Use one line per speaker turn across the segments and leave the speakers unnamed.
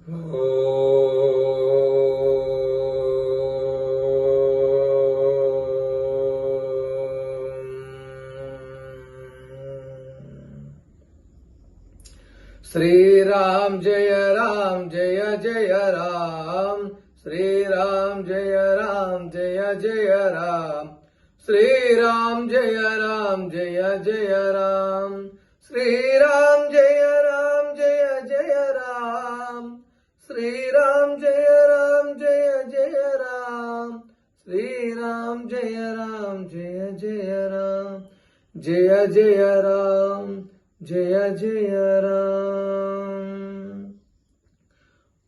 श्री राम जय जय राम, श्री राम जय जय राम, श्री राम जय जय राम, श्री राम जय जय राम, श्री राम जय जय राम, श्री राम जय जय राम, जय जय राम, जय जय राम।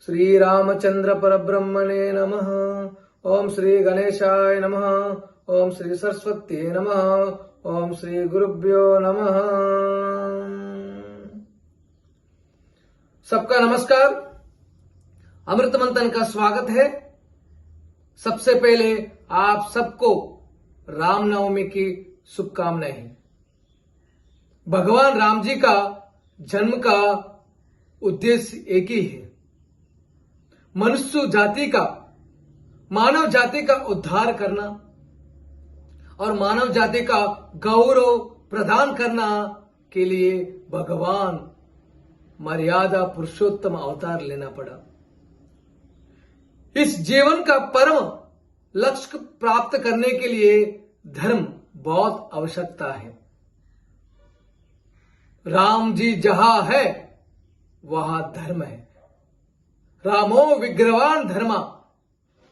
श्री रामचंद्र परब्रह्मणे नमः। ओम श्री गणेशाय नमः। ओम श्री सरस्वती नमः। ओम श्री गुरुभ्यो नमः। सबका नमस्कार। अमृत मंथन का स्वागत है। सबसे पहले आप सबको रामनवमी की शुभकामनाएं। भगवान राम जी का जन्म का उद्देश्य एक ही है, मनुष्य जाति का, मानव जाति का उद्धार करना और मानव जाति का गौरव प्रदान करना के लिए भगवान मर्यादा पुरुषोत्तम अवतार लेना पड़ा। इस जीवन का परम लक्ष्य प्राप्त करने के लिए धर्म बहुत आवश्यकता है। राम जी जहां है वहां धर्म है। रामो विग्रहवान धर्मा।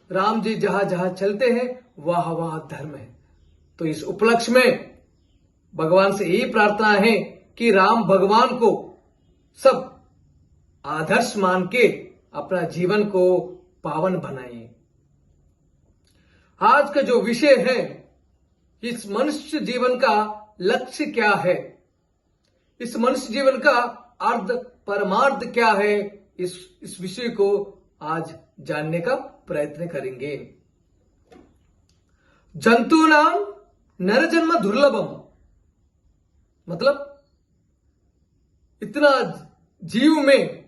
राम जी जहां जहां चलते हैं वहां वहां धर्म है। तो इस उपलक्ष्य में भगवान से यही प्रार्थना है कि राम भगवान को सब आदर्श मान के अपना जीवन को पावन बनाइए। आज का जो विषय है, इस मनुष्य जीवन का लक्ष्य क्या है, इस मनुष्य जीवन का अर्थ परमार्थ क्या है, इस विषय को आज जानने का प्रयत्न करेंगे। जंतु नाम नर जन्म दुर्लभम, मतलब इतना जीव में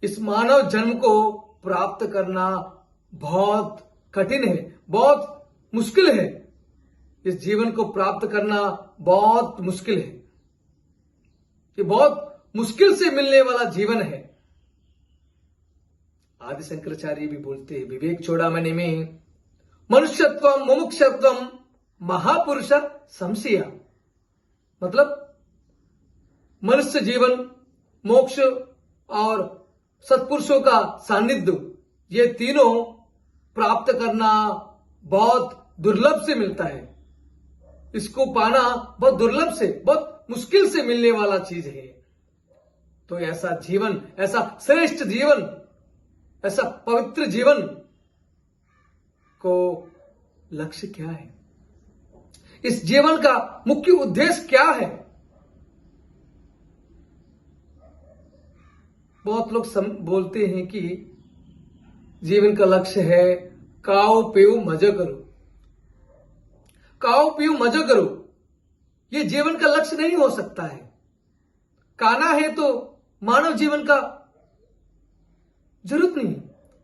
इस मानव जन्म को प्राप्त करना बहुत कठिन है, बहुत मुश्किल है। इस जीवन को प्राप्त करना बहुत मुश्किल है। ये बहुत मुश्किल से मिलने वाला जीवन है। आदि शंकराचार्य भी बोलते हैं विवेक चूड़ामणि में, मनुष्यत्वम मुमुक्षत्वम महापुरुष संशया। मतलब मनुष्य जीवन, मोक्ष और सत्पुरुषों का सानिध्य, ये तीनों प्राप्त करना बहुत दुर्लभ से मिलता है। इसको पाना बहुत दुर्लभ से, बहुत मुश्किल से मिलने वाला चीज है। तो ऐसा जीवन, ऐसा श्रेष्ठ जीवन, ऐसा पवित्र जीवन को लक्ष्य क्या है, इस जीवन का मुख्य उद्देश्य क्या है। बहुत लोग बोलते हैं कि जीवन का लक्ष्य है खाओ पियो मजा करो, खाओ पियो मजा करो। ये जीवन का लक्ष्य नहीं हो सकता है। खाना है तो मानव जीवन का जरूरत नहीं,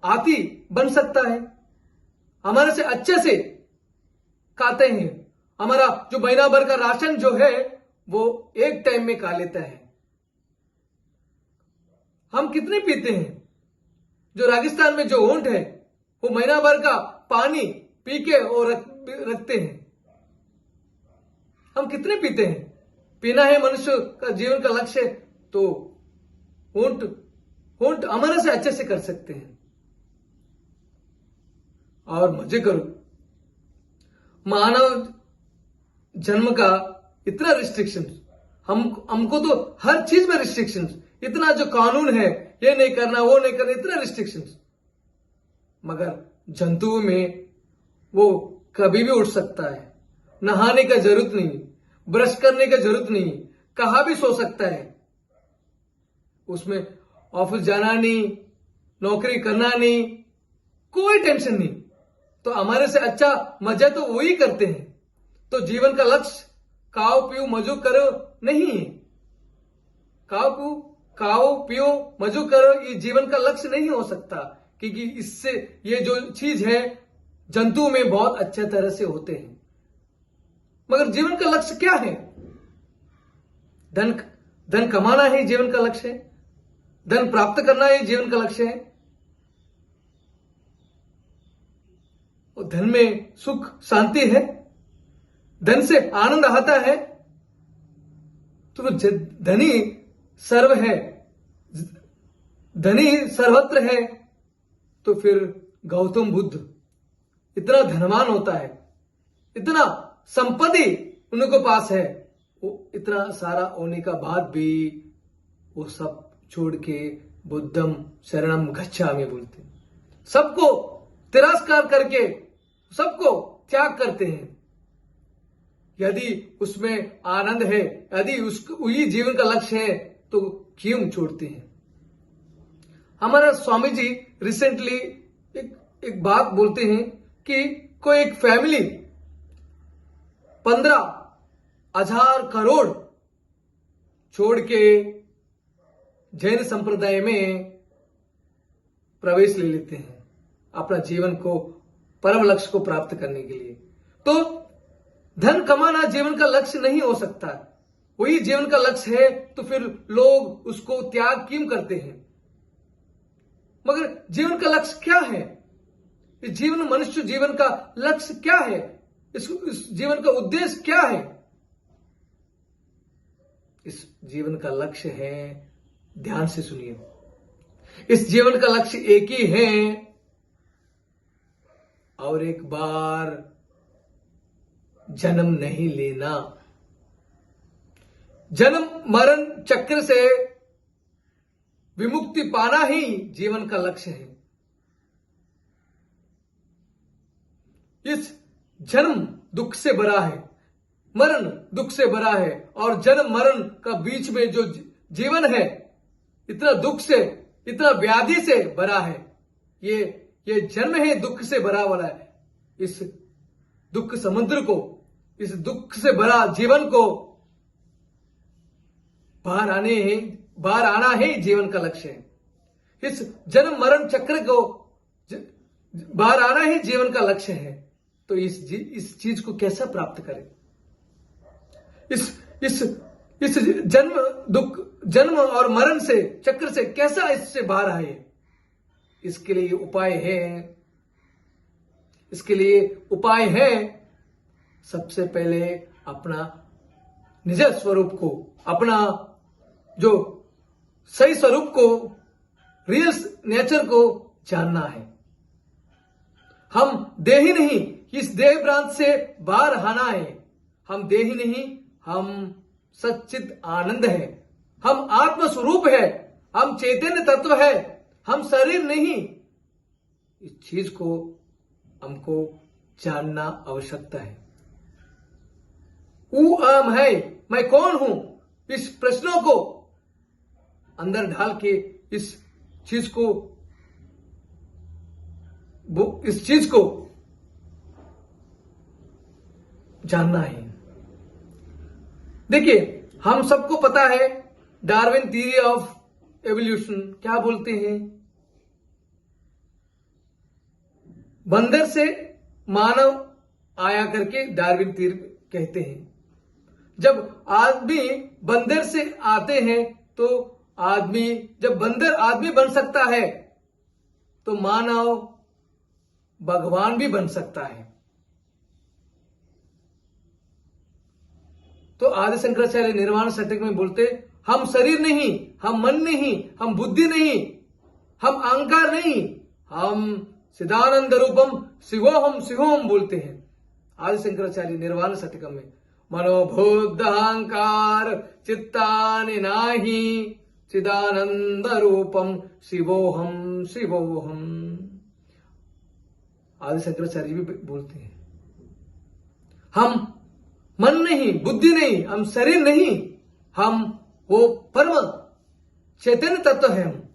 आती बन सकता है। हमारे से अच्छे से खाते हैं। हमारा जो महीना भर का राशन जो है वो एक टाइम में खा लेता है। हम कितने पीते हैं? जो राजस्थान में जो ऊंट है वो महीना भर का पानी पी के और रखते हैं। हम कितने पीते हैं? पीना है मनुष्य का जीवन का लक्ष्य, तो ऊंट हमारे से अच्छे से कर सकते हैं। और मजे करो। मानव जन्म का इतना रिस्ट्रिक्शन, हमको तो हर चीज में रिस्ट्रिक्शन, इतना जो कानून है, ये नहीं करना वो नहीं करना, इतना रिस्ट्रिक्शन। मगर जंतुओं में वो कभी भी उठ सकता है। नहाने का जरूरत नहीं, ब्रश करने का जरूरत नहीं, कहाँ भी सो सकता है। उसमें ऑफिस जाना नहीं, नौकरी करना नहीं, कोई टेंशन नहीं। तो हमारे से अच्छा मजा तो वही करते हैं। तो जीवन का लक्ष्य खाओ पियो मजो करो नहीं है। खाओ पियो खाओ पियो मजो करो, ये जीवन का लक्ष्य नहीं हो सकता, क्योंकि इससे ये जो चीज है जंतु में बहुत अच्छे तरह से होते हैं। मगर जीवन का लक्ष्य क्या है? धन कमाना ही जीवन का लक्ष्य है, धन प्राप्त करना ही जीवन का लक्ष्य है। और धन में सुख शांति है, धन से आनंद आता है, तो धनी सर्व है, धनी सर्वत्र है। तो फिर गौतम बुद्ध इतना धनवान होता है, इतना संपत्ति उनके पास है, वो इतना सारा होने का बाद भी वो सब छोड़ के बुद्धम शरणम गच्छामि बोलते हैं। सबको तिरस्कार करके सबको त्याग करते हैं। यदि उसमें आनंद है, यदि वही जीवन का लक्ष्य है, तो क्यों छोड़ते हैं? हमारा स्वामी जी रिसेंटली एक बात बोलते हैं कि कोई एक फैमिली 15,000 करोड़ छोड़ के जैन संप्रदाय में प्रवेश ले लेते हैं अपना जीवन को परम लक्ष्य को प्राप्त करने के लिए। तो धन कमाना जीवन का लक्ष्य नहीं हो सकता, वही जीवन का लक्ष्य है, तो फिर लोग उसको त्याग क्यों करते हैं? मगर जीवन का लक्ष्य क्या है? इस जीवन मनुष्य जीवन का लक्ष्य क्या है? इस जीवन का उद्देश्य क्या है? इस जीवन का लक्ष्य है, ध्यान से सुनिए, इस जीवन का लक्ष्य एक ही है, और एक बार जन्म नहीं लेना। जन्म मरण चक्र से विमुक्ति पाना ही जीवन का लक्ष्य है। इस जन्म दुख से भरा है, मरण दुख से भरा है, और जन्म मरण का बीच में जो जीवन है इतना दुख से, इतना व्याधि से भरा है। ये जन्म है बार से भरा वाला है। इस दुख समुद्र को, इस दुख से भरा जीवन को बाहर आना ही जीवन का लक्ष्य है। इस जन्म मरण चक्र को बाहर आना ही जीवन का लक्ष्य है। तो इस चीज को कैसा प्राप्त करें? इस जन्म और मरण से चक्र से कैसा इससे बाहर आए? इसके लिए उपाय है सबसे पहले अपना निज स्वरूप को, अपना जो सही स्वरूप को, रियल नेचर को जानना है। हम देही नहीं, इस देह भ्रांत से बाहर आना है। हम देही नहीं, हम सच्चित आनंद है, हम आत्म स्वरूप है, हम चैतन्य तत्व है, हम शरीर नहीं। इस चीज को हमको जानना आवश्यकता है। अहम है, मैं कौन हूं? इस प्रश्नों को अंदर ढाल के इस चीज को जानना है। देखिए, हम सबको पता है डार्विन थ्योरी ऑफ एवोल्यूशन क्या बोलते हैं? बंदर से मानव आया करके डार्विन थ्योरी कहते हैं। जब आदमी बंदर से आते हैं तो जब बंदर आदमी बन सकता है तो मानव भगवान भी बन सकता है। तो आदि शंकराचार्य निर्वाण षटक में बोलते, हम शरीर नहीं, हम मन नहीं, हम बुद्धि नहीं, हम अहंकार नहीं, हम चिदानंद रूपम शिवोहम बोलते हैं आदि शंकराचार्य निर्वाण षटकम में। मनोबुद्ध अहंकार चित्तानि नाही, चिदानंद रूपम शिवोहम आदि शंकराचार्य भी बोलते हैं। हम मन नहीं, बुद्धि नहीं, हम शरीर नहीं, हम वो परम चैतन्य तत्व है। हम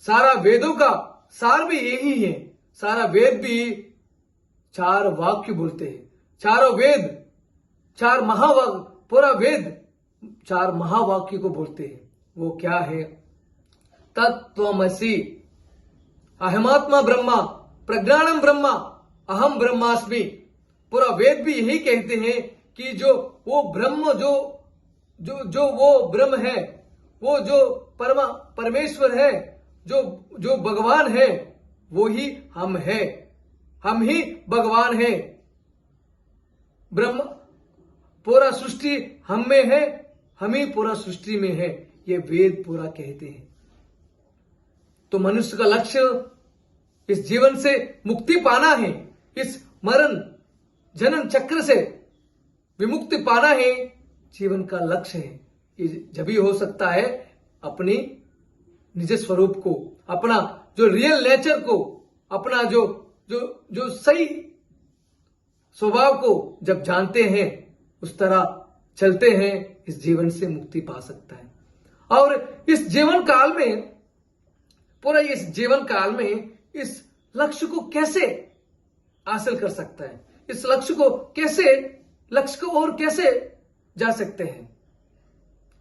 सारा वेदों का सार भी यही है। सारा वेद भी 4 वाक्य बोलते हैं। चारों वेद, 4 महावाक्य, पूरा वेद चार महावाक्य को बोलते हैं। वो क्या है? तत्त्वमसि, अहमात्मा ब्रह्मा, प्रज्ञानम ब्रह्मा, अहम ब्रह्मास्मि। पूरा वेद भी यही कहते हैं कि जो वो ब्रह्म जो जो जो वो ब्रह्म है, वो जो परमेश्वर है, जो जो भगवान है, वो ही हम है। हम ही भगवान है। ब्रह्म पूरा सृष्टि हम में है, हम ही पूरा सृष्टि में है। ये वेद पूरा कहते हैं। तो मनुष्य का लक्ष्य इस जीवन से मुक्ति पाना है। इस मरण जनन चक्र से विमुक्ति पाना है, जीवन का लक्ष्य है। ये जब ही हो सकता है अपनी निज स्वरूप को, अपना जो रियल नेचर को, अपना जो जो जो सही स्वभाव को जब जानते हैं, उस तरह चलते हैं, इस जीवन से मुक्ति पा सकता है। और इस जीवन काल में, पूरा इस जीवन काल में इस लक्ष्य को कैसे हासिल कर सकता है, इस लक्ष्य को और कैसे जा सकते हैं।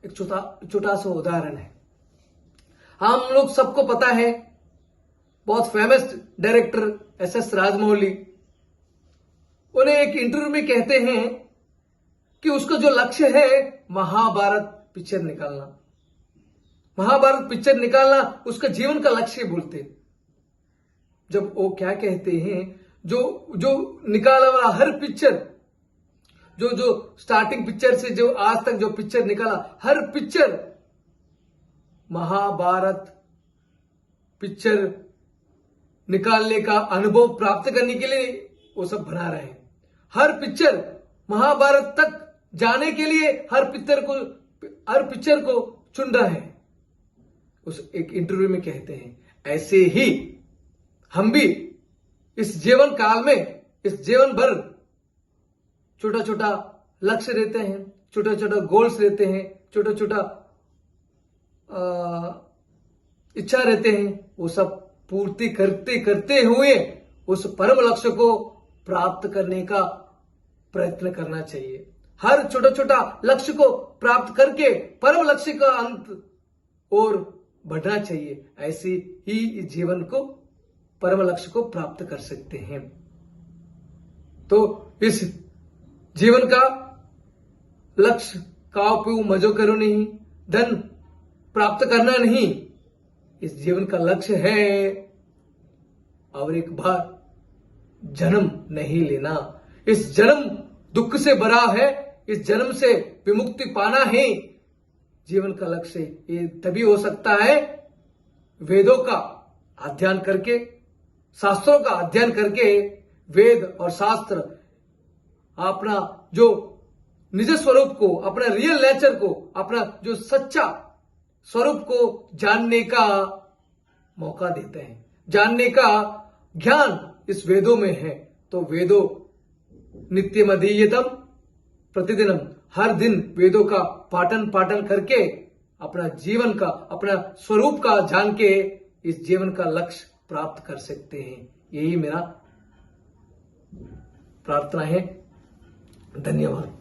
एक छोटा सा उदाहरण है। हम लोग सबको पता है, बहुत फेमस डायरेक्टर एस राजमौली, उन्हें एक इंटरव्यू में कहते हैं कि उसका जो लक्ष्य है महाभारत पिक्चर निकालना। महाभारत पिक्चर निकालना उसका जीवन का लक्ष्य बोलते। जब वो क्या कहते हैं, जो निकाला वाला हर पिक्चर, जो स्टार्टिंग पिक्चर से जो आज तक जो पिक्चर निकाला, हर पिक्चर महाभारत पिक्चर निकालने का अनुभव प्राप्त करने के लिए वो सब बना रहे हैं। हर पिक्चर महाभारत तक जाने के लिए हर पिक्चर को चुन रहे हैं। उस एक इंटरव्यू में कहते हैं, ऐसे ही हम भी इस जीवन काल में, इस जीवन भर छोटा छोटा लक्ष्य रहते हैं, छोटा छोटा गोल्स रहते हैं, छोटा छोटा इच्छा रहते हैं। वो सब पूर्ति करते करते हुए उस परम लक्ष्य को प्राप्त करने का प्रयत्न करना चाहिए। हर छोटा छोटा लक्ष्य को प्राप्त करके परम लक्ष्य का अंत और बढ़ना चाहिए। ऐसे ही इस जीवन को, परम लक्ष्य को प्राप्त कर सकते हैं। तो इस जीवन का लक्ष्य खाओ पीओ मजो करो नहीं, धन प्राप्त करना नहीं। इस जीवन का लक्ष्य है और एक बार जन्म नहीं लेना। इस जन्म दुख से भरा है, इस जन्म से विमुक्ति पाना है जीवन का लक्ष्य। ये तभी हो सकता है वेदों का अध्ययन करके, शास्त्रों का अध्ययन करके। वेद और शास्त्र अपना जो निज स्वरूप को, अपना रियल नेचर को, अपना जो सच्चा स्वरूप को जानने का मौका देते हैं, जानने का ज्ञान इस वेदों में है। तो वेदों नित्यम अधीयतम प्रतिदिनम, हर दिन वेदों का पाठन करके अपना जीवन का, अपना स्वरूप का जान के इस जीवन का लक्ष्य प्राप्त कर सकते हैं। यही मेरा प्रार्थना है। धन्यवाद।